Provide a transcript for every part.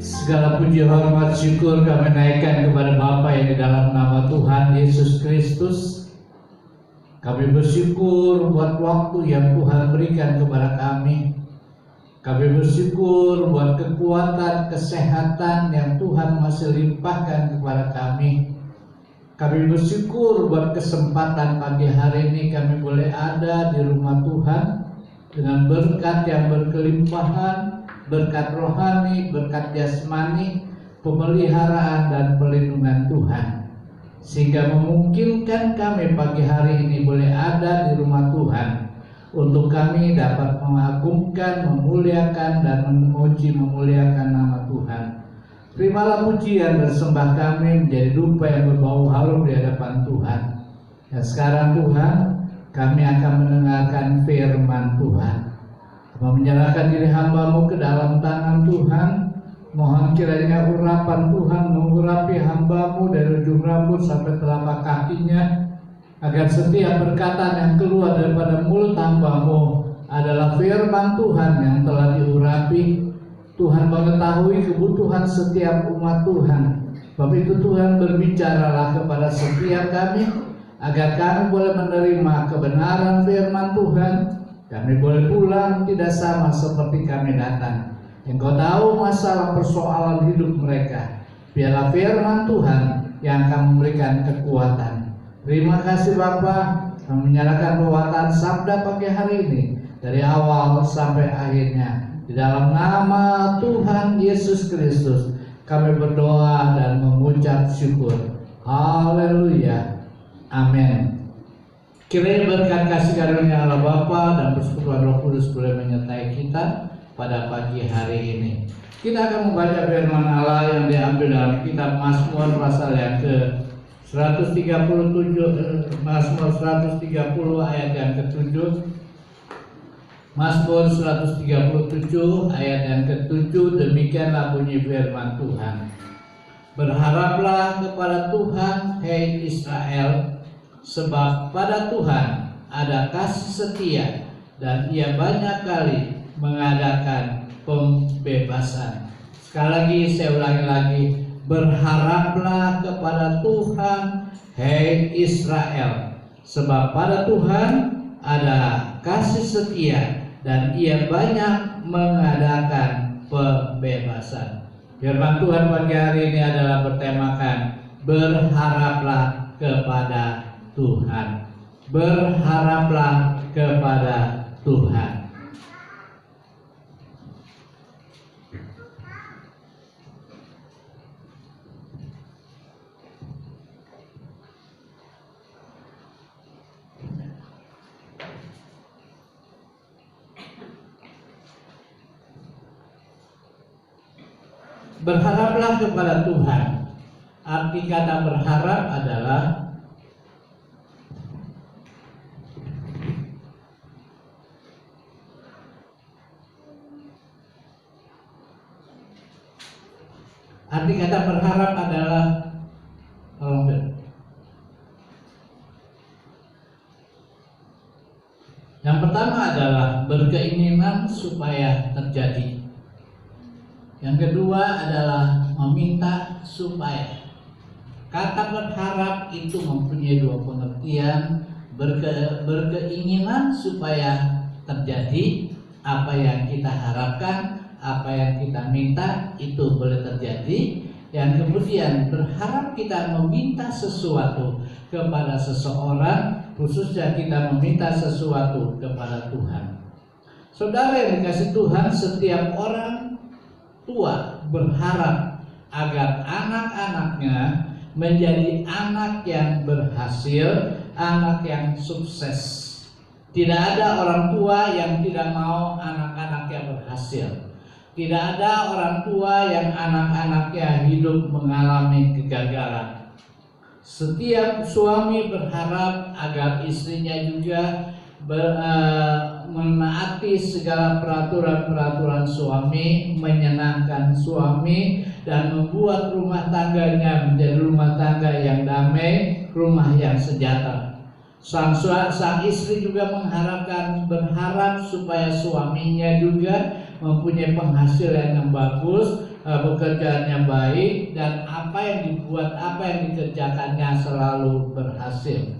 Segala puji, hormat, syukur kami naikkan kepada Bapa yang di dalam nama Tuhan Yesus Kristus. Kami bersyukur buat waktu yang Tuhan berikan kepada kami. Kami bersyukur buat kekuatan, kesehatan yang Tuhan masih limpahkan kepada kami. Kami bersyukur buat kesempatan pagi hari ini kami boleh ada di rumah Tuhan dengan berkat yang berkelimpahan, berkat rohani, berkat jasmani, pemeliharaan dan perlindungan Tuhan, sehingga memungkinkan kami pagi hari ini boleh ada di rumah Tuhan untuk kami dapat mengagungkan, memuliakan dan memuliakan nama Tuhan. Terimalah pujian dan sembah kami menjadi dupa yang berbau harum di hadapan Tuhan. Dan sekarang Tuhan, kami akan mendengarkan firman Tuhan. Menyerahkan diri hamba-Mu ke dalam tangan Tuhan. Mohon kiranya urapan Tuhan mengurapi hamba-Mu dari ujung rambut sampai telapak kakinya, agar setiap perkataan yang keluar daripada mulut hamba-Mu adalah firman Tuhan yang telah diurapi. Tuhan mengetahui kebutuhan setiap umat Tuhan. Sebab itu Tuhan berbicaralah kepada setiap kami, agar kami boleh menerima kebenaran firman Tuhan. Kami boleh pulang tidak sama seperti kami datang. Engkau tahu masalah persoalan hidup mereka. Biarlah firman Tuhan yang akan memberikan kekuatan. Terima kasih Bapa. Kami menyerahkan pewartaan sabda pagi hari ini dari awal sampai akhirnya. Di dalam nama Tuhan Yesus Kristus kami berdoa dan mengucap syukur. Haleluya. Amin. Kiranya berkat kasih karunia Allah Bapa dan persekutuan Roh Kudus boleh menyertai kita pada pagi hari ini. Kita akan membaca firman Allah yang diambil dalam kitab Mazmur pasal yang ke 137, Mazmur 130 ayat yang ke-7. Mazmur 137 ayat yang ke-7, demikianlah bunyi firman Tuhan. Berharaplah kepada Tuhan, hai Israel, sebab pada Tuhan ada kasih setia dan Ia banyak kali mengadakan pembebasan. Sekali lagi saya ulangi lagi, berharaplah kepada Tuhan, hai Israel, sebab pada Tuhan ada kasih setia dan Ia banyak mengadakan pembebasan. Firman Tuhan pagi hari ini adalah bertemakan berharaplah kepada Tuhan. Berharaplah kepada Tuhan. Berharaplah kepada Tuhan. Arti kata berharap adalah yang pertama adalah berkeinginan supaya terjadi. Yang kedua adalah meminta supaya. Kata berharap itu mempunyai dua pengertian. Berkeinginan supaya terjadi apa yang kita harapkan, apa yang kita minta itu boleh terjadi. Yang kemudian berharap kita meminta sesuatu kepada seseorang, khususnya kita meminta sesuatu kepada Tuhan. Saudara yang dikasihi Tuhan, setiap orang tua berharap agar anak-anaknya menjadi anak yang berhasil, anak yang sukses. Tidak ada orang tua yang tidak mau anak-anaknya berhasil. Tidak ada orang tua yang anak-anaknya hidup mengalami kegagalan. Setiap suami berharap agar istrinya juga menaati segala peraturan-peraturan suami, menyenangkan suami, dan membuat rumah tangganya menjadi rumah tangga yang damai, rumah yang sejahtera. Sang istri juga berharap supaya suaminya juga mempunyai penghasilan yang bagus, pekerjaannya baik, dan apa yang dibuat, apa yang dikerjakannya selalu berhasil.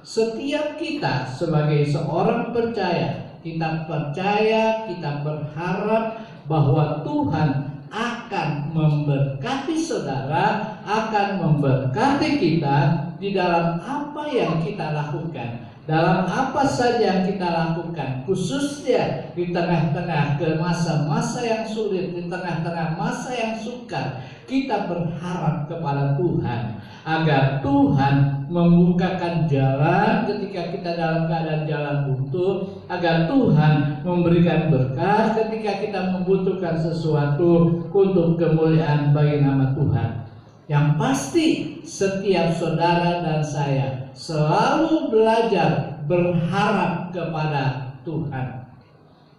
Setiap kita sebagai seorang percaya, kita berharap bahwa Tuhan akan memberkati saudara, akan memberkati kita di dalam apa yang kita lakukan, dalam apa saja yang kita lakukan, khususnya di tengah-tengah ke masa-masa yang sulit, di tengah-tengah masa yang sukar. Kita berharap kepada Tuhan agar Tuhan membukakan jalan ketika kita dalam keadaan jalan buntu, agar Tuhan memberikan berkah ketika kita membutuhkan sesuatu untuk kemuliaan bagi nama Tuhan. Yang pasti setiap saudara dan saya selalu belajar berharap kepada Tuhan.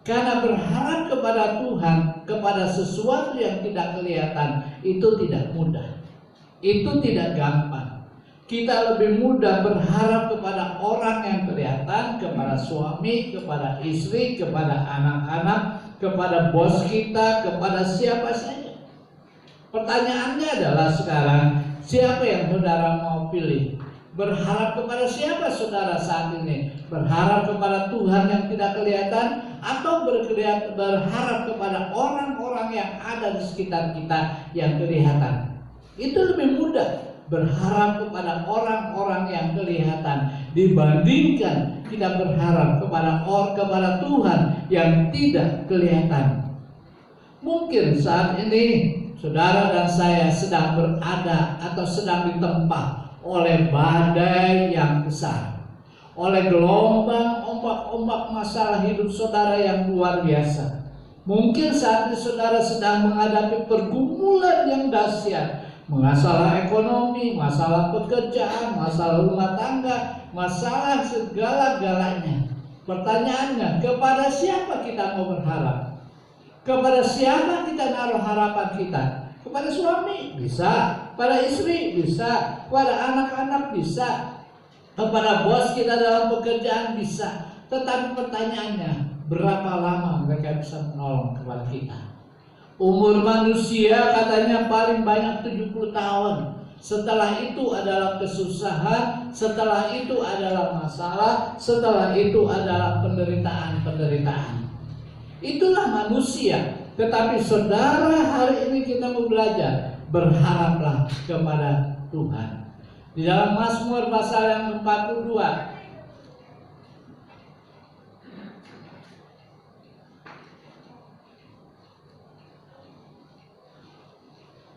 Karena berharap kepada Tuhan, kepada sesuatu yang tidak kelihatan, itu tidak mudah, itu tidak gampang. Kita lebih mudah berharap kepada orang yang kelihatan, kepada suami, kepada istri, kepada anak-anak, kepada bos kita, kepada siapa saja. Pertanyaannya adalah sekarang, siapa yang saudara mau pilih? Berharap kepada siapa saudara saat ini? Berharap kepada Tuhan yang tidak kelihatan, atau berharap kepada orang-orang yang ada di sekitar kita yang kelihatan? Itu lebih mudah berharap kepada orang-orang yang kelihatan dibandingkan kita berharap kepada Tuhan yang tidak kelihatan. Mungkin saat ini saudara dan saya sedang berada atau sedang ditempa oleh badai yang besar, oleh gelombang ombak-ombak masalah hidup saudara yang luar biasa. Mungkin saat ini saudara sedang menghadapi pergumulan yang dahsyat, masalah ekonomi, masalah pekerjaan, masalah rumah tangga, masalah segala-galanya. Pertanyaannya, kepada siapa kita mau berharap? Kepada siapa kita naruh harapan kita? Kepada suami bisa, pada istri bisa, pada anak-anak bisa, kepada bos kita dalam pekerjaan bisa. Tetapi pertanyaannya, berapa lama mereka bisa menolong kepada kita? Umur manusia katanya paling banyak 70 tahun. Setelah itu adalah kesusahan, setelah itu adalah masalah, setelah itu adalah penderitaan. Itulah manusia. Tetapi saudara, hari ini kita mau belajar berharaplah kepada Tuhan. Di dalam Mazmur pasal yang 42,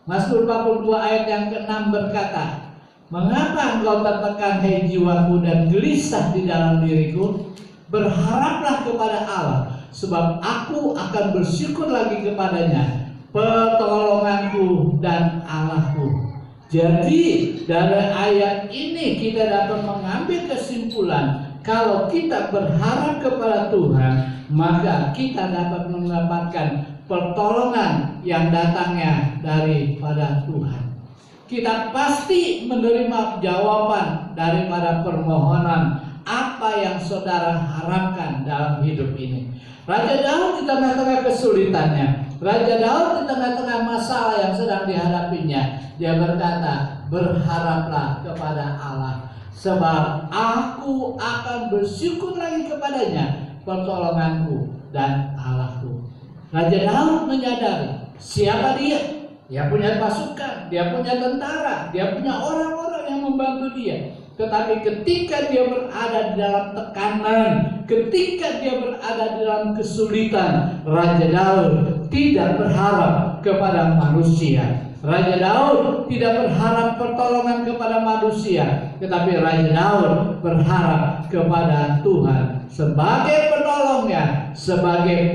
Mazmur 42 ayat yang ke-6 berkata, "Mengapa engkau tertekan, hai jiwaku, dan gelisah di dalam diriku? Berharaplah kepada Allah, sebab aku akan bersyukur lagi kepadanya, pertolonganku dan Allahku." Jadi dari ayat ini kita dapat mengambil kesimpulan, kalau kita berharap kepada Tuhan, maka kita dapat mendapatkan pertolongan yang datangnya daripada Tuhan. Kita pasti menerima jawaban daripada permohonan apa yang saudara harapkan dalam hidup ini. Raja Daud di tengah-tengah kesulitannya, Raja Daud di tengah-tengah masalah yang sedang dihadapinya, dia berkata, berharaplah kepada Allah, sebab aku akan bersyukur lagi kepadanya, pertolonganku dan Allahku. Raja Daud menyadari siapa dia. Dia punya pasukan, dia punya tentara, dia punya orang-orang yang membantu dia. Tetapi ketika dia berada di dalam tekanan, ketika dia berada di dalam kesulitan, Raja Daud tidak berharap kepada manusia. Raja Daud tidak berharap pertolongan kepada manusia, tetapi Raja Daud berharap kepada Tuhan sebagai penolongnya, sebagai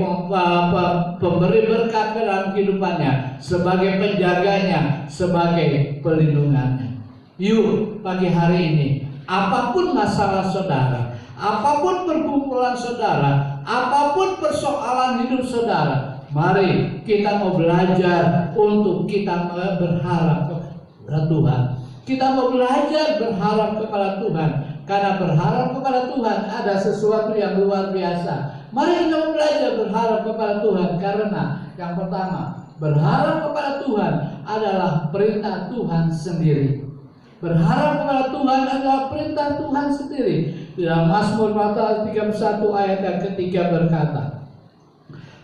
pemberi berkat dalam kehidupannya, sebagai penjaganya, sebagai pelindungannya. Yuk, pagi hari ini, apapun masalah saudara, apapun pergumulan saudara, apapun persoalan hidup saudara, mari kita mau belajar untuk kita berharap kepada Tuhan. Kita mau belajar berharap kepada Tuhan, karena berharap kepada Tuhan ada sesuatu yang luar biasa. Mari kita belajar berharap kepada Tuhan, karena yang pertama, Berharap kepada Tuhan adalah perintah Tuhan sendiri. Berharap kepada Tuhan adalah perintah Tuhan sendiri. Di dalam Mazmur pasal 31 ayat yang ketiga berkata,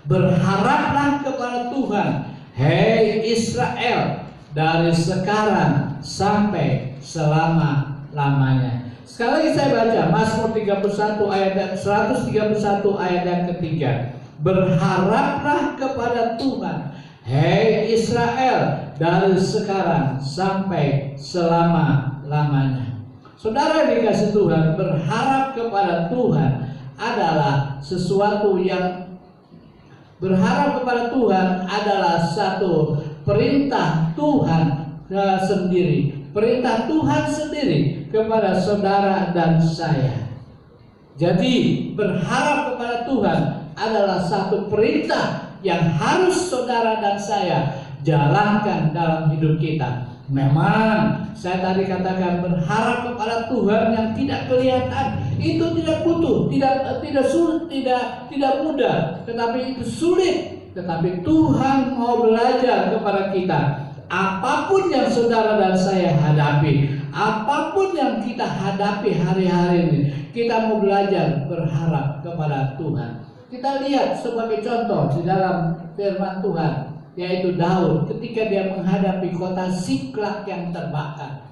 berharaplah kepada Tuhan, hei Israel, dari sekarang sampai selama-lamanya. Sekali lagi saya baca Mazmur 131 ayat yang ketiga. Berharaplah kepada Tuhan, hei Israel, dari sekarang sampai selama-lamanya. Saudara dikasih Tuhan, berharap kepada Tuhan adalah sesuatu yang berharap kepada Tuhan adalah satu perintah Tuhan sendiri. Perintah Tuhan sendiri kepada saudara dan saya. Jadi berharap kepada Tuhan adalah satu perintah yang harus saudara dan saya jalankan dalam hidup kita. Memang saya tadi katakan berharap kepada Tuhan yang tidak kelihatan itu tidak butuh, tidak sulit, tidak mudah, tetapi itu sulit. Tetapi Tuhan mau belajar kepada kita. Apapun yang saudara dan saya hadapi, apapun yang kita hadapi hari-hari ini, kita mau belajar berharap kepada Tuhan. Kita lihat sebagai contoh di dalam firman Tuhan, yaitu Daud ketika dia menghadapi kota Siklag yang terbakar.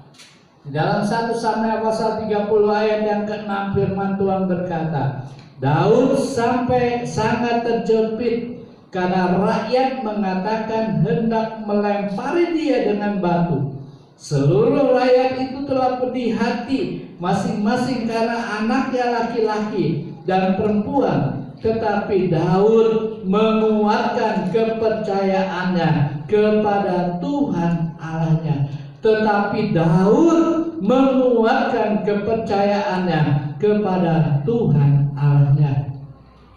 Di dalam 1 Samuel pasal 30 ayat yang ke-6 firman Tuhan berkata, Daud sampai sangat terjepit karena rakyat mengatakan hendak melempari dia dengan batu. Seluruh rakyat itu telah pedih hati masing-masing karena anaknya laki-laki dan perempuan. Tetapi Daud menguatkan kepercayaannya kepada Tuhan Allahnya. Tetapi Daud menguatkan kepercayaannya kepada Tuhan Allahnya.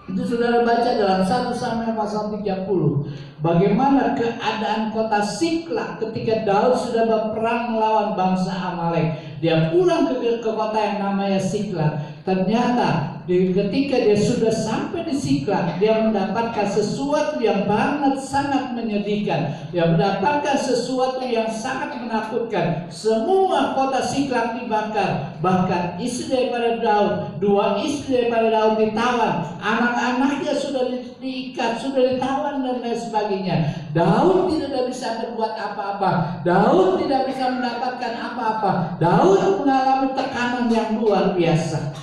Itu saudara baca dalam 1 Samuel pasal 30. Bagaimana keadaan kota Siklag ketika Daud sudah berperang melawan bangsa Amalek. Dia pulang ke kota yang namanya Siklag. Ternyata ketika dia sudah sampai di Siklag, dia mendapatkan sesuatu yang sangat menyedihkan. Dia mendapatkan sesuatu yang sangat menakutkan. Semua kota Siklag dibakar. Bahkan istri daripada Daud, 2 istri daripada Daud ditawan. Anak-anaknya sudah diikat, sudah ditawan dan lain sebagainya. Daud tidak bisa berbuat apa-apa. Daud tidak bisa mendapatkan apa-apa. Daud mengalami tekanan yang luar biasa.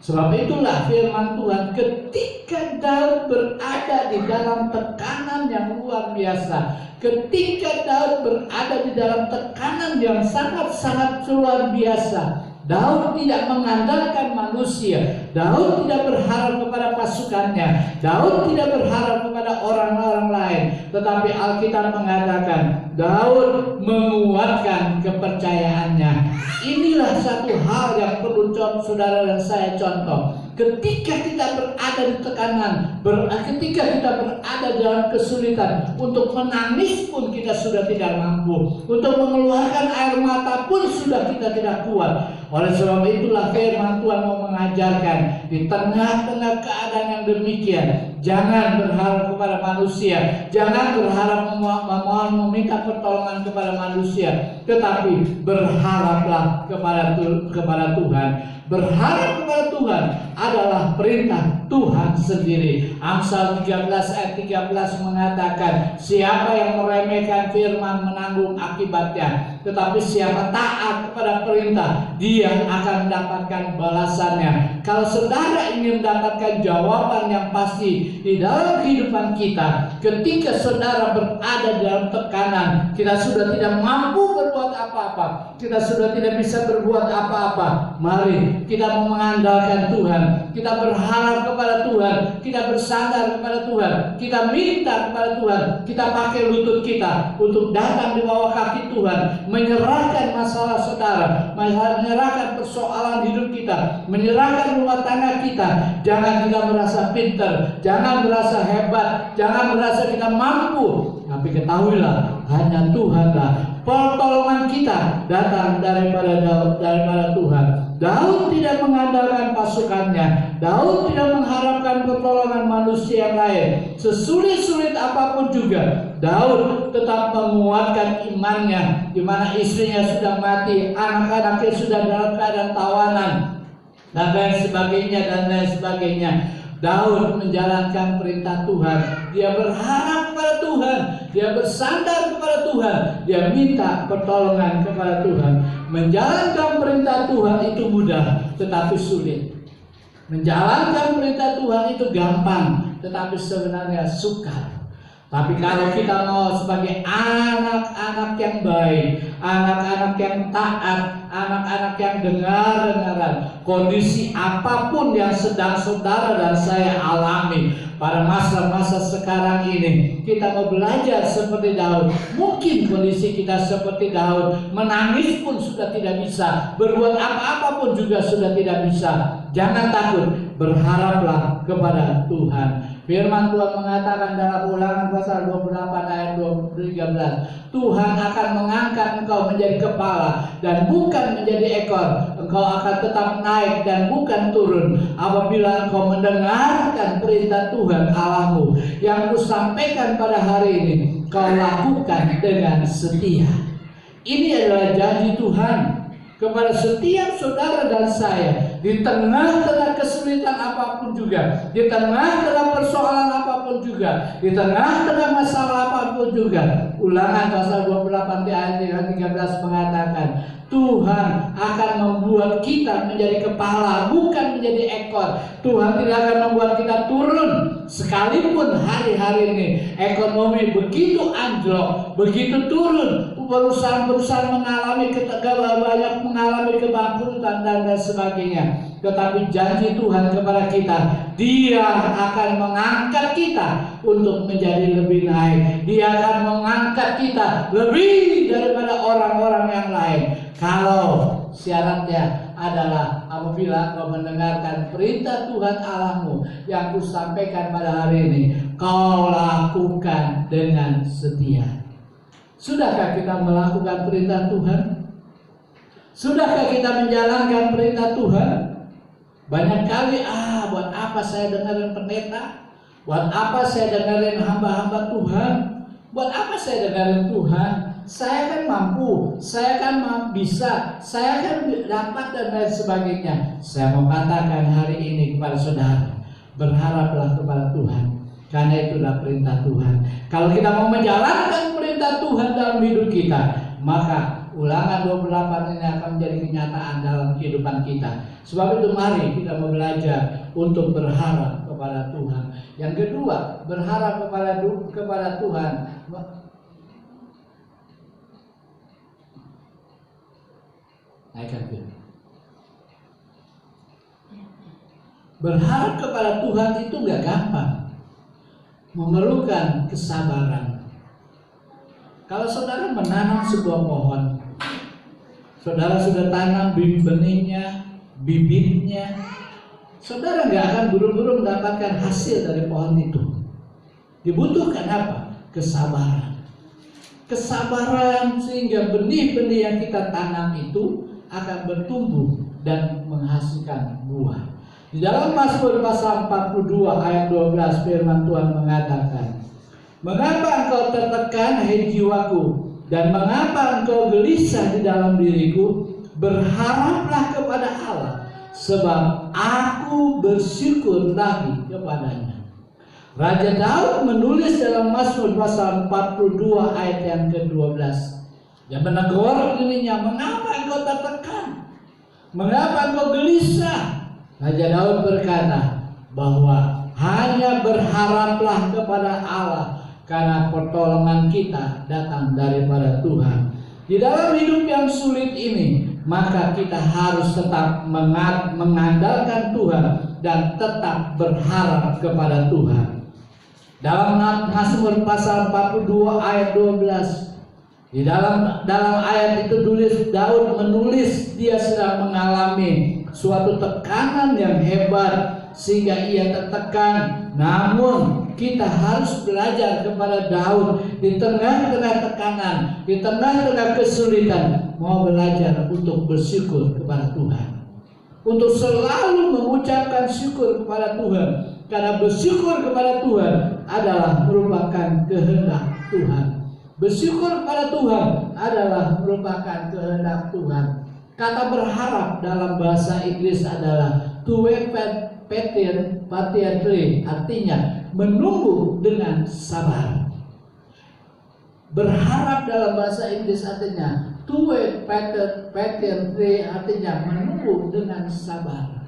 Sebab itulah firman Tuhan, ketika Daud berada di dalam tekanan yang luar biasa, ketika Daud berada di dalam tekanan yang sangat-sangat luar biasa, Daud tidak mengandalkan manusia. Daud tidak berharap kepada pasukannya. Daud tidak berharap kepada orang-orang lain. Tetapi Alkitab mengatakan Daud menguatkan kepercayaannya. Inilah satu hal yang perlu saudara dan saya contoh. Ketika kita berada di tekanan, ketika kita berada dalam kesulitan, untuk menangis pun kita sudah tidak mampu, untuk mengeluarkan air mata pun sudah kita tidak kuat. Oleh sebab itulah firman Tuhan mau mengajarkan di tengah-tengah keadaan yang demikian, jangan berharap kepada manusia, jangan berharap meminta pertolongan kepada manusia, tetapi berharaplah kepada Tuhan. Berharap kepada Tuhan adalah perintah Tuhan sendiri. Amsal 13 ayat 13 mengatakan, siapa yang meremehkan firman menanggung akibatnya, tetapi siapa taat kepada perintah, dia akan mendapatkan balasannya. Kalau saudara ingin mendapatkan jawaban yang pasti di dalam kehidupan kita, ketika saudara berada dalam tekanan, kita sudah tidak mampu berbuat apa-apa, kita sudah tidak bisa berbuat apa-apa, mari kita mengandalkan Tuhan, kita berharap kepada Tuhan, kita bersandar kepada Tuhan, kita minta kepada Tuhan, kita pakai lutut kita untuk datang di bawah kaki Tuhan, menyerahkan masalah saudara, menyerahkan persoalan hidup kita, menyerahkan rumah tangga kita. Jangan kita merasa pintar, jangan merasa hebat, jangan merasa kita mampu, tapi ketahuilah hanya Tuhanlah pertolongan kita datang daripada Tuhan. Daud tidak mengandalkan pasukannya. Daud tidak mengharapkan pertolongan manusia yang lain. Sesulit-sulit apapun juga, Daud tetap menguatkan imannya, di mana istrinya sudah mati, anak-anaknya sudah dalam keadaan tawanan, dan lain sebagainya. Daud menjalankan perintah Tuhan. Dia berharap kepada Tuhan, dia bersandar kepada Tuhan, dia minta pertolongan kepada Tuhan. Menjalankan perintah Tuhan itu mudah, tetapi sulit. Menjalankan perintah Tuhan itu gampang, tetapi sebenarnya sukar. Tapi kalau kita mau sebagai anak-anak yang baik, anak-anak yang taat, anak-anak yang dengar-dengaran, kondisi apapun yang sedang saudara dan saya alami pada masa-masa sekarang ini, kita mau belajar seperti Daud. Mungkin kondisi kita seperti Daud, menangis pun sudah tidak bisa, berbuat apa-apa pun juga sudah tidak bisa. Jangan takut, berharaplah kepada Tuhan. Firman Tuhan mengatakan dalam Ulangan pasal 28 ayat 13, Tuhan akan mengangkat engkau menjadi kepala dan bukan menjadi ekor. Engkau akan tetap naik dan bukan turun apabila engkau mendengarkan perintah Tuhan Allahmu yang kusampaikan pada hari ini, kau lakukan dengan setia. Ini adalah janji Tuhan kepada setiap saudara dan saya, di tengah-tengah kesulitan apapun juga, di tengah-tengah persoalan apapun juga, di tengah-tengah masalah apapun juga. Ulangan pasal 28 ayat 13 mengatakan, Tuhan akan membuat kita menjadi kepala, bukan menjadi ekor. Tuhan tidak akan membuat kita turun. Sekalipun hari-hari ini ekonomi begitu anjlok, begitu turun, perusahaan-perusahaan mengalami kebangkrutan dan sebagainya. Tetapi janji Tuhan kepada kita, Dia akan mengangkat kita untuk menjadi lebih naik. Dia akan mengangkat kita lebih daripada orang-orang yang lain. Kalau syaratnya adalah apabila kau mendengarkan perintah Tuhan Allahmu yang kusampaikan pada hari ini, kau lakukan dengan setia. Sudahkah kita melakukan perintah Tuhan? Sudahkah kita menjalankan perintah Tuhan? Banyak kali, buat apa saya dengerin pendeta? Buat apa saya dengerin hamba-hamba Tuhan? Buat apa saya dengerin Tuhan? Saya kan mampu, saya kan bisa, saya kan dapat dan lain sebagainya. Saya mau katakan hari ini kepada saudara, berharaplah kepada Tuhan, karena itulah perintah Tuhan. Kalau kita mau menjalankan perintah Tuhan dalam hidup kita, maka Ulangan 28 ini akan menjadi kenyataan dalam kehidupan kita. Sebab itu mari kita mau belajar untuk berharap kepada Tuhan. Yang kedua, berharap kepada Tuhan. Naikkan film. Berharap kepada Tuhan itu nggak gampang, memerlukan kesabaran. Kalau saudara menanam sebuah pohon, saudara sudah tanam benihnya, bibitnya, saudara nggak akan buru-buru mendapatkan hasil dari pohon itu. Dibutuhkan apa? Kesabaran. Kesabaran sehingga benih-benih yang kita tanam itu akan bertumbuh dan menghasilkan buah. Di dalam Mazmur pasal 42 ayat 12 firman Tuhan mengatakan, mengapa engkau tertekan, hai jiwaku, dan mengapa engkau gelisah di dalam diriku? Berharaplah kepada Allah, sebab aku bersyukur lagi kepadanya. Raja Daud menulis dalam Mazmur pasal 42 ayat yang ke-12. Dia menegur dirinya, mengapa engkau tertekan? Mengapa engkau gelisah? Raja Daud berkata bahwa hanya berharaplah kepada Allah, karena pertolongan kita datang daripada Tuhan. Di dalam hidup yang sulit ini, maka kita harus tetap mengandalkan Tuhan dan tetap berharap kepada Tuhan. Dalam Mazmur pasal 42 ayat 12, di dalam ayat itu Daud menulis dia sedang mengalami suatu tekanan yang hebat sehingga ia tertekan. Namun kita harus belajar kepada Daud di tengah-tengah tekanan, di tengah-tengah kesulitan, mau belajar untuk bersyukur kepada Tuhan. untuk selalu mengucapkan syukur kepada Tuhan, karena bersyukur kepada Tuhan adalah merupakan kehendak Tuhan. Bersyukur kepada Tuhan adalah merupakan kehendak Tuhan. Kata berharap dalam bahasa Inggris adalah to wait patiently, artinya menunggu dengan sabar. Berharap dalam bahasa Inggris artinya to wait patiently, artinya menunggu dengan sabar.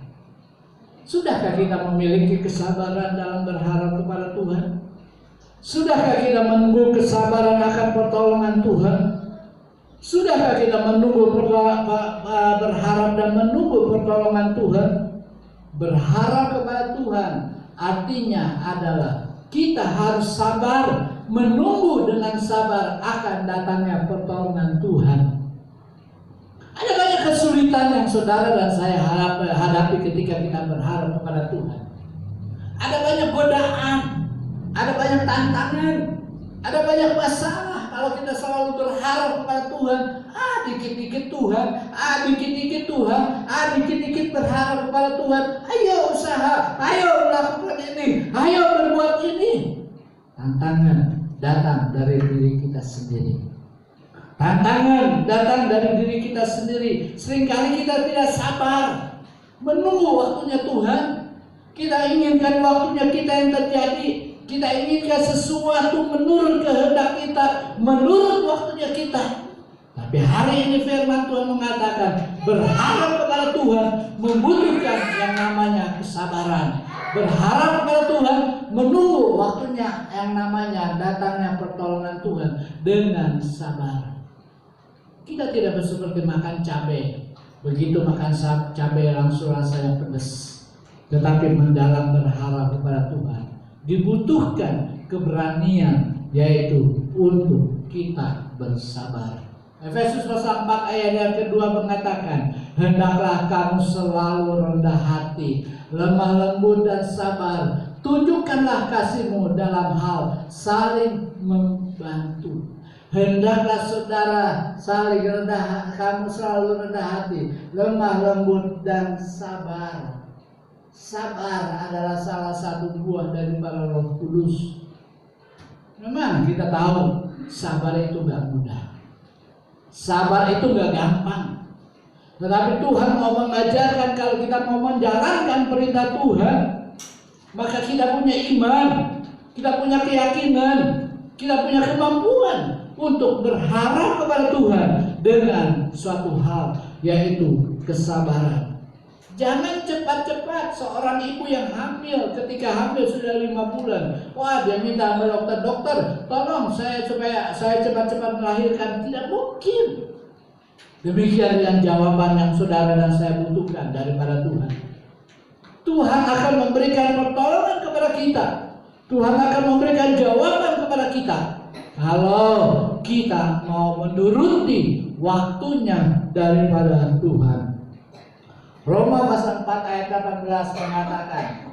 Sudahkah kita memiliki kesabaran dalam berharap kepada Tuhan? Sudahkah kita menunggu kesabaran akan pertolongan Tuhan? Sudahkah kita menunggu berharap dan menunggu pertolongan Tuhan? Berharap kepada Tuhan artinya adalah kita harus sabar, menunggu dengan sabar akan datangnya pertolongan Tuhan. Ada banyak kesulitan yang saudara dan saya hadapi ketika kita berharap kepada Tuhan. Ada banyak godaan, ada banyak tantangan, ada banyak masalah. Kalau kita selalu berharap kepada Tuhan, dikit-dikit Tuhan, dikit-dikit Tuhan, dikit-dikit berharap kepada Tuhan. Ayo usaha, ayo melakukan ini, ayo berbuat ini. Tantangan datang dari diri kita sendiri. Tantangan datang dari diri kita sendiri. Seringkali kita tidak sabar menunggu waktunya Tuhan. Kita inginkan waktunya kita yang terjadi. Kita inginkan sesuatu menurut kehendak kita, menurut waktunya kita. Tapi hari ini firman Tuhan mengatakan berharap kepada Tuhan membutuhkan yang namanya kesabaran. Berharap kepada Tuhan menunggu waktunya yang namanya datangnya pertolongan Tuhan dengan sabar. Kita tidak seperti makan cabai. Begitu makan cabai langsung rasanya pedas. Tetapi mendalam berharap kepada Tuhan dibutuhkan keberanian, yaitu untuk kita bersabar. Efesus pasal 4 ayat yang kedua mengatakan, hendaklah kamu selalu rendah hati, lemah lembut dan sabar. Tunjukkanlah kasihmu dalam hal saling membantu. Hendaklah saudara saling kamu selalu rendah hati, lemah lembut dan sabar. Sabar adalah salah satu buah daripada Roh Kudus. Memang kita tahu sabar itu gak mudah. Sabar itu gak gampang. Tetapi Tuhan mau mengajarkan kalau kita mau menjalankan perintah Tuhan, maka kita punya iman, kita punya keyakinan, kita punya kemampuan untuk berharap kepada Tuhan dengan suatu hal, yaitu kesabaran. Jangan cepat-cepat seorang ibu yang hamil, ketika hamil sudah 5 bulan, wah dia minta sama dokter, tolong supaya saya cepat-cepat melahirkan. Tidak mungkin. Demikian yang jawaban yang saudara dan saya butuhkan daripada Tuhan. Tuhan akan memberikan pertolongan kepada kita. Tuhan akan memberikan jawaban kepada kita kalau kita mau menuruti waktunya daripada Tuhan. Roma pasal 4 ayat 18 mengatakan,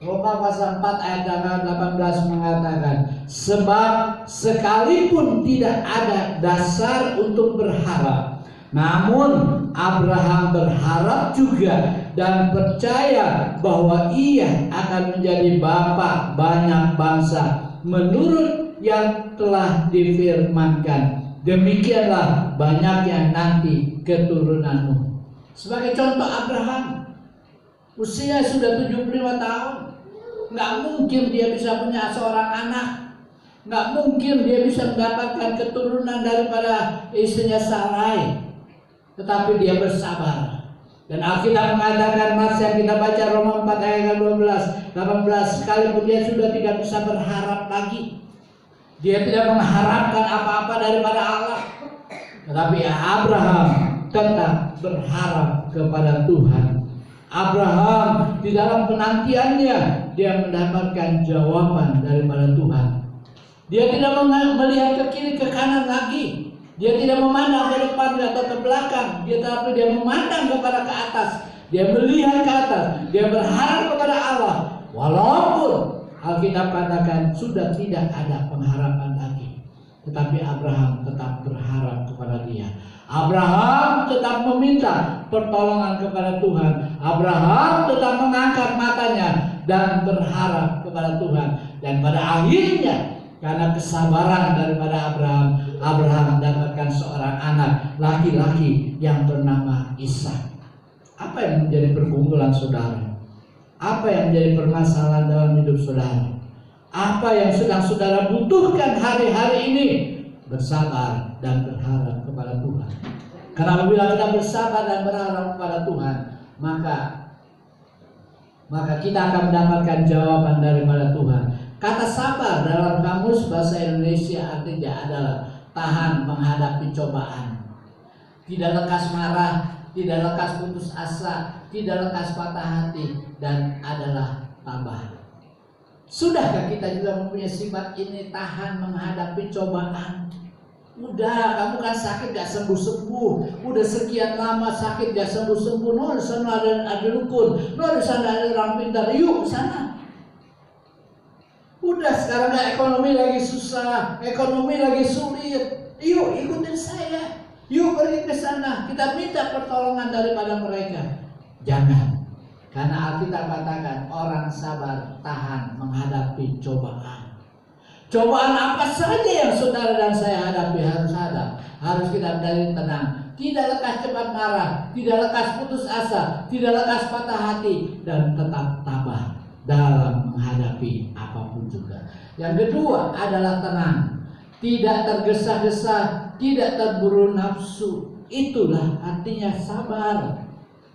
Roma pasal 4 ayat 18 mengatakan, sebab sekalipun tidak ada dasar untuk berharap, namun Abraham berharap juga dan percaya bahwa ia akan menjadi bapa banyak bangsa menurut yang telah difirmankan, demikianlah banyaknya nanti keturunanmu. Sebagai contoh, Abraham usia sudah 75 tahun. Nggak mungkin dia bisa punya seorang anak. Nggak mungkin dia bisa mendapatkan keturunan daripada istrinya Sarai. Tetapi dia bersabar. Dan Alkitab mengatakan, Mats yang kita baca Roma 4 ayat 18, sekalipun dia sudah tidak bisa berharap lagi. Dia tidak mengharapkan apa-apa daripada Allah. Tetapi Abraham tetap berharap kepada Tuhan. Abraham di dalam penantiannya dia mendapatkan jawaban daripada Tuhan. Dia tidak melihat ke kiri ke kanan lagi. Dia tidak memandang ke depan atau ke belakang. Tetapi dia memandang kepada ke atas. Dia melihat ke atas. Dia berharap kepada Allah. Walaupun Alkitab katakan sudah tidak ada pengharapan lagi, tetapi Abraham tetap berharap kepada dia. Abraham tetap meminta pertolongan kepada Tuhan. Abraham tetap mengangkat matanya dan berharap kepada Tuhan. Dan pada akhirnya, karena kesabaran daripada Abraham mendapatkan seorang anak laki-laki yang bernama Ishak. Apa yang menjadi pergumulan saudara? Apa yang menjadi permasalahan dalam hidup saudara? Apa yang sedang saudara butuhkan hari-hari ini? Bersabar dan berharap kepada Tuhan. Karena apabila kita bersabar dan berharap kepada Tuhan, maka kita akan mendapatkan jawaban daripada Tuhan. Kata sabar dalam kamus bahasa Indonesia artinya adalah tahan menghadapi cobaan. Tidak lekas marah, tidak lekas putus asa, tidak lekas patah hati, dan adalah tabah. Sudahkah kita juga mempunyai sifat ini, tahan menghadapi cobaan? Udah, kamu kan sakit gak sembuh-sembuh. Udah sekian lama sakit gak sembuh-sembuh. No, di sana ada dukun. No, di sana ada orang pintar. Yuk ke sana. Udah, sekarang ekonomi lagi susah, ekonomi lagi sulit. Yuk ikutin saya. Yuk pergi ke sana. Kita minta pertolongan daripada mereka. Jangan. Karena Alkitab katakan orang sabar tahan menghadapi cobaan. Cobaan apa saja yang saudara dan saya hadapi harus kita menjadi tenang. Tidak lekas cepat marah, tidak lekas putus asa, tidak lekas patah hati, dan tetap tabah dalam menghadapi apapun juga. Yang kedua adalah tenang, tidak tergesa-gesa, tidak terburu nafsu. Itulah artinya sabar.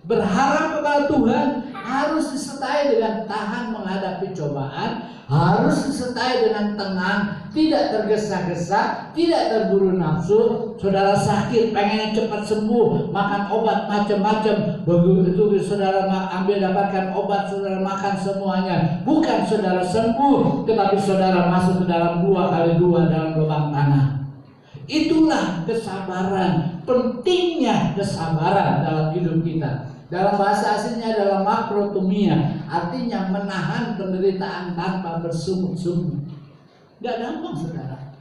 Berharap kepada Tuhan harus disertai dengan tahan menghadapi cobaan, harus disertai dengan tenang, tidak tergesa-gesa, tidak terburu nafsu. Saudara sakit, pengen cepat sembuh, makan obat macam-macam. Begitu saudara dapatkan obat, saudara makan semuanya. Bukan saudara sembuh, tetapi saudara masuk ke dalam 2x2 dalam lubang tanah. Itulah kesabaran, pentingnya kesabaran dalam hidup kita. Dalam bahasa aslinya adalah makrotumia, artinya menahan penderitaan tanpa bersungut-sungut. Gak gampang saudara.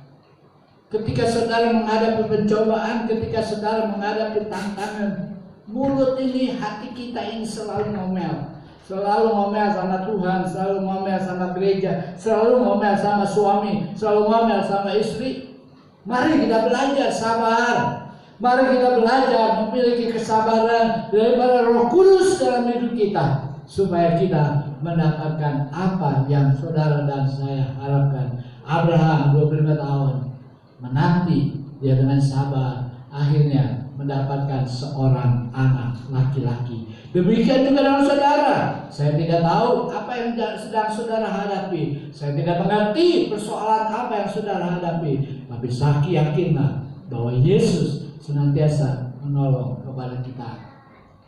Ketika saudara menghadapi pencobaan, ketika saudara menghadapi tantangan, mulut ini, hati kita ini selalu ngomel. Selalu ngomel sama Tuhan, selalu ngomel sama gereja, selalu ngomel sama suami, selalu ngomel sama istri. Mari kita belajar sabar. Mari kita belajar memiliki kesabaran daripada Roh Kudus dalam hidup kita, supaya kita mendapatkan apa yang saudara dan saya harapkan. Abraham 25 tahun menanti, dia dengan sabar akhirnya mendapatkan seorang anak laki-laki. Demikian juga dengan saudara. Saya tidak tahu apa yang sedang saudara hadapi. Saya tidak mengerti persoalan apa yang saudara hadapi. Tapi saya yakinlah bahwa Yesus senantiasa menolong kepada kita.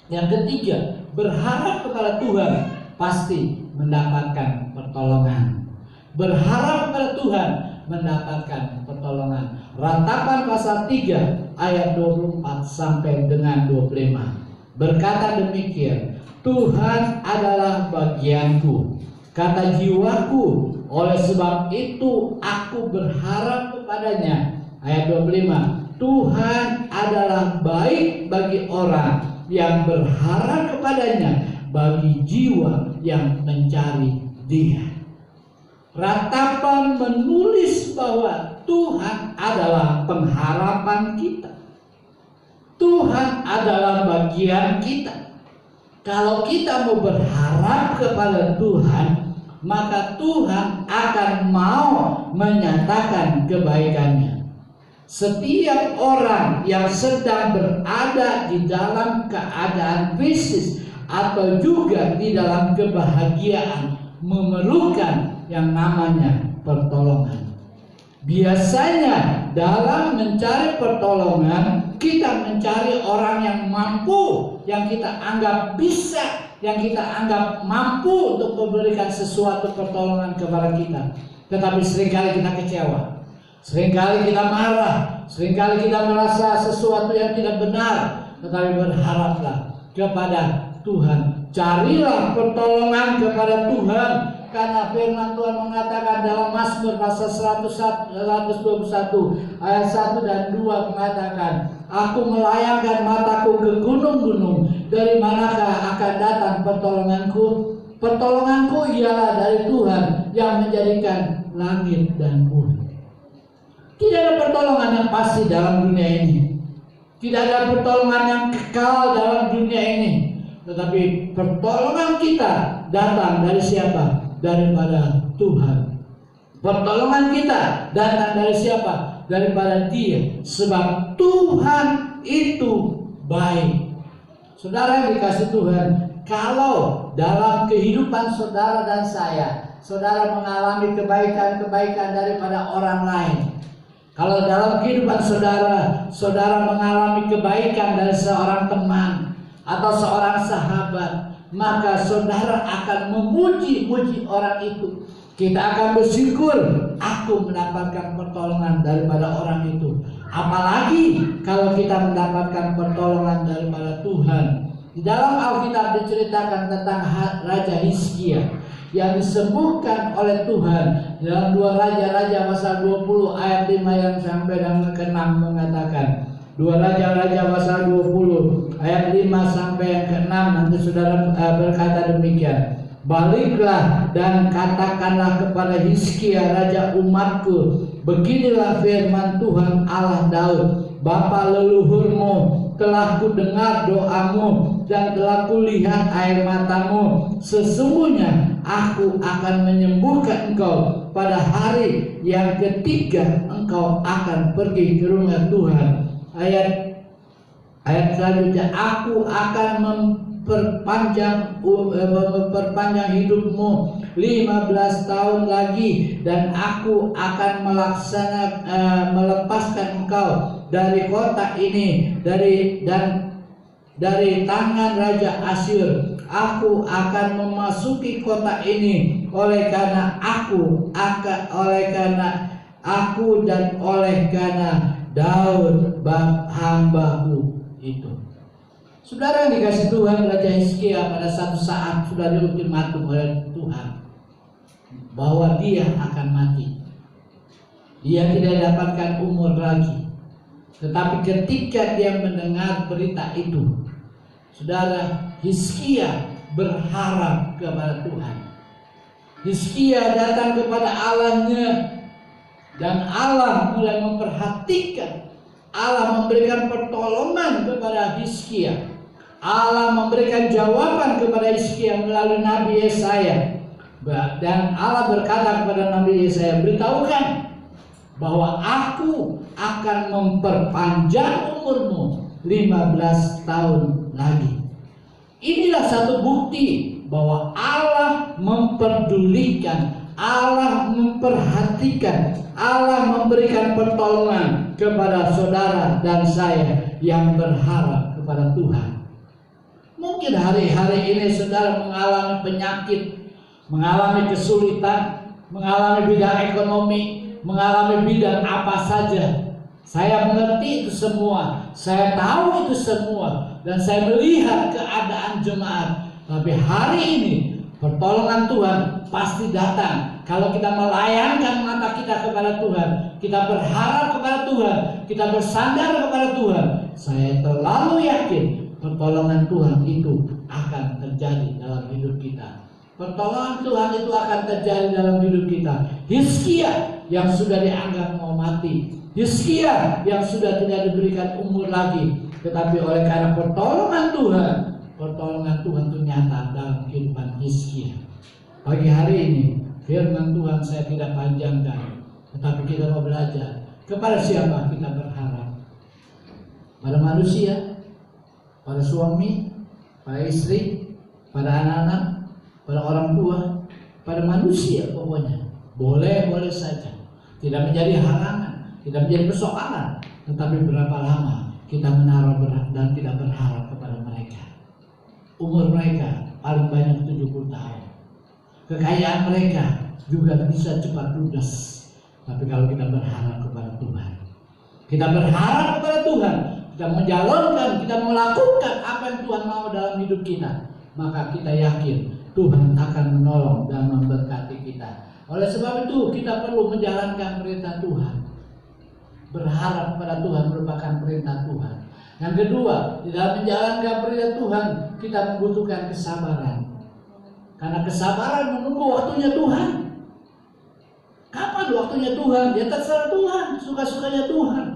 Yang ketiga, berharap kepada Tuhan pasti mendapatkan pertolongan. Berharap kepada Tuhan mendapatkan pertolongan. Ratapan pasal 3 ayat 24 sampai dengan 25 berkata demikian, Tuhan adalah bagianku, kata jiwaku, oleh sebab itu aku berharap kepadanya. Ayat 25, Tuhan adalah baik bagi orang yang berharap kepadanya, bagi jiwa yang mencari Dia. Ratapan menulis bahwa Tuhan adalah pengharapan kita. Tuhan adalah bagian kita. Kalau kita mau berharap kepada Tuhan, maka Tuhan akan mau menyatakan kebaikannya. Setiap orang yang sedang berada di dalam keadaan krisis atau juga di dalam kebahagiaan memerlukan yang namanya pertolongan. Biasanya dalam mencari pertolongan, kita mencari orang yang mampu, yang kita anggap bisa, yang kita anggap mampu untuk memberikan sesuatu pertolongan kepada kita. Tetapi seringkali kita kecewa, seringkali kita marah, seringkali kita merasa sesuatu yang tidak benar. Tetapi berharaplah kepada Tuhan, carilah pertolongan kepada Tuhan, karena firman Tuhan mengatakan dalam Mazmur pasal 121 ayat 1 dan 2 mengatakan, aku melayangkan mataku ke gunung-gunung, dari manakah akan datang pertolonganku? Pertolonganku ialah dari Tuhan yang menjadikan langit dan bumi. Tidak ada pertolongan yang pasti dalam dunia ini. Tidak ada pertolongan yang kekal dalam dunia ini. Tetapi pertolongan kita datang dari siapa? Daripada Tuhan. Pertolongan kita datang dari siapa? Daripada Dia. Sebab Tuhan itu baik. Saudara yang dikasih Tuhan, kalau dalam kehidupan saudara dan saya, saudara mengalami kebaikan-kebaikan daripada orang lain, kalau dalam kehidupan saudara, saudara mengalami kebaikan dari seorang teman atau seorang sahabat, maka saudara akan memuji-muji orang itu. Kita akan bersyukur, aku mendapatkan pertolongan daripada orang itu. Apalagi kalau kita mendapatkan pertolongan daripada Tuhan. Di dalam Alkitab diceritakan tentang Raja Hizkia yang disembuhkan oleh Tuhan. Dalam 2 Raja-Raja pasal 20 ayat 5 yang sampai dengan ke-6 mengatakan, 2 Raja-Raja pasal 20 ayat 5 sampai yang ke-6, nanti saudara berkata demikian, baliklah dan katakanlah kepada Hizkia raja umatku, beginilah firman Tuhan Allah Daud, bapa leluhurmu, telah ku dengar doamu dan telah ku lihat air matamu. Sesungguhnya aku akan menyembuhkan engkau pada hari yang ketiga engkau akan pergi ke rumah Tuhan. Ayat selanjutnya, aku akan memperpanjang hidupmu 15 tahun lagi, dan aku akan melepaskan engkau dari kota ini dari tangan Raja Asyur. Aku akan memasuki kota ini oleh karena Daud hambaku itu. Saudara yang dikasih Tuhan, Raja Hizkia pada satu saat sudah diultimatum oleh Tuhan bahwa dia akan mati. Dia tidak dapatkan umur lagi. Tetapi ketika dia mendengar berita itu, saudara, Hizkia berharap kepada Tuhan. Hizkia datang kepada Allahnya, dan Allah mulai memperhatikan. Allah memberikan pertolongan kepada Hizkia. Allah memberikan jawaban kepada Hizkia melalui Nabi Yesaya. Dan Allah berkata kepada Nabi Yesaya, beritahukan bahwa aku akan memperpanjang umurmu 15 tahun lagi. Inilah satu bukti bahwa Allah memperdulikan, Allah memperhatikan, Allah memberikan pertolongan kepada saudara dan saya yang berharap kepada Tuhan. Mungkin hari-hari ini saudara mengalami penyakit, mengalami kesulitan, mengalami bidang ekonomi, mengalami bidang apa saja. Saya mengerti itu semua, saya tahu itu semua, dan saya melihat keadaan jemaat. Tapi hari ini pertolongan Tuhan pasti datang kalau kita melayangkan mata kita kepada Tuhan, kita berharap kepada Tuhan, kita bersandar kepada Tuhan. Saya terlalu yakin pertolongan Tuhan itu akan terjadi dalam hidup kita. Pertolongan Tuhan itu akan terjadi dalam hidup kita. Hizkia yang sudah dianggap mau mati, Hizkia yang sudah tidak diberikan umur lagi, tetapi oleh karena pertolongan Tuhan itu nyata dalam kehidupan Hizkia. Pagi hari ini firman Tuhan saya tidak panjangkan, tetapi kita mau belajar kepada siapa kita berharap. Pada manusia, pada suami, pada istri, pada anak-anak, pada orang tua, pada manusia pokoknya. Boleh saja, tidak menjadi halangan, tidak menjadi persoalan. Tetapi berapa lama kita menaruh dan tidak berharap kepada mereka. Umur mereka paling banyak 70 tahun. Kekayaan mereka juga bisa cepat ludes. Tapi kalau kita berharap kepada Tuhan, kita berharap kepada Tuhan, kita menjalankan, kita melakukan apa yang Tuhan mau dalam hidup kita, maka kita yakin Tuhan akan menolong dan memberkati kita. Oleh sebab itu kita perlu menjalankan perintah Tuhan. Berharap pada Tuhan merupakan perintah Tuhan. Yang kedua, di dalam menjalankan perintah Tuhan kita membutuhkan kesabaran. Karena kesabaran menunggu waktunya Tuhan. Kapan waktunya Tuhan? Ya terserah Tuhan, suka-sukanya Tuhan.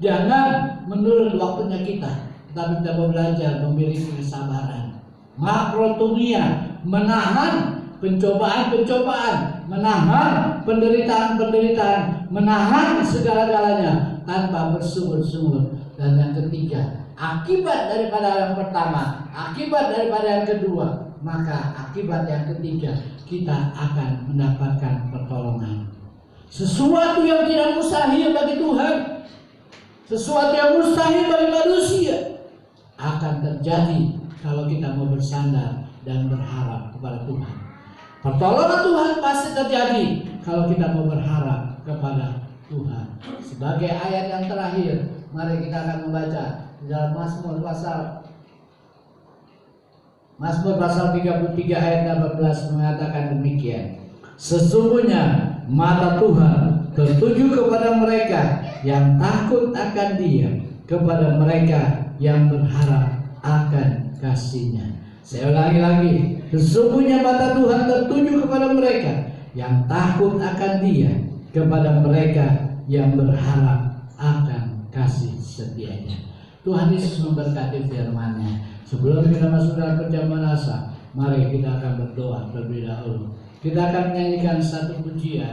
Jangan menurut waktunya kita, tetapi kita belajar memiliki kesabaran. Makrotumia, menahan pencobaan-pencobaan, menahan penderitaan-penderitaan, menahan segala-galanya tanpa bersungut-sungut. Dan yang ketiga, akibat daripada yang pertama, akibat daripada yang kedua, maka akibat yang ketiga kita akan mendapatkan pertolongan. Sesuatu yang tidak mustahil bagi Tuhan, sesuatu yang mustahil bagi manusia akan terjadi kalau kita mau bersandar dan berharap kepada Tuhan. Pertolongan Tuhan pasti terjadi kalau kita mau berharap kepada Tuhan. Sebagai ayat yang terakhir, mari kita akan membaca di dalam Mazmur pasal 33 ayat 18 mengatakan demikian. Sesungguhnya mata Tuhan tertuju kepada mereka yang takut akan Dia, kepada mereka yang berharap akan kasih-Nya. Saya ulangi lagi, sesungguhnya mata Tuhan tertuju kepada mereka yang takut akan Dia, kepada mereka yang berharap akan kasih setia-Nya. Tuhan Yesus memberkati firman-Nya. Sebelum kita masuk dalam perjamuan asa, mari kita akan berdoa terlebih dahulu. Kita akan menyanyikan satu pujian.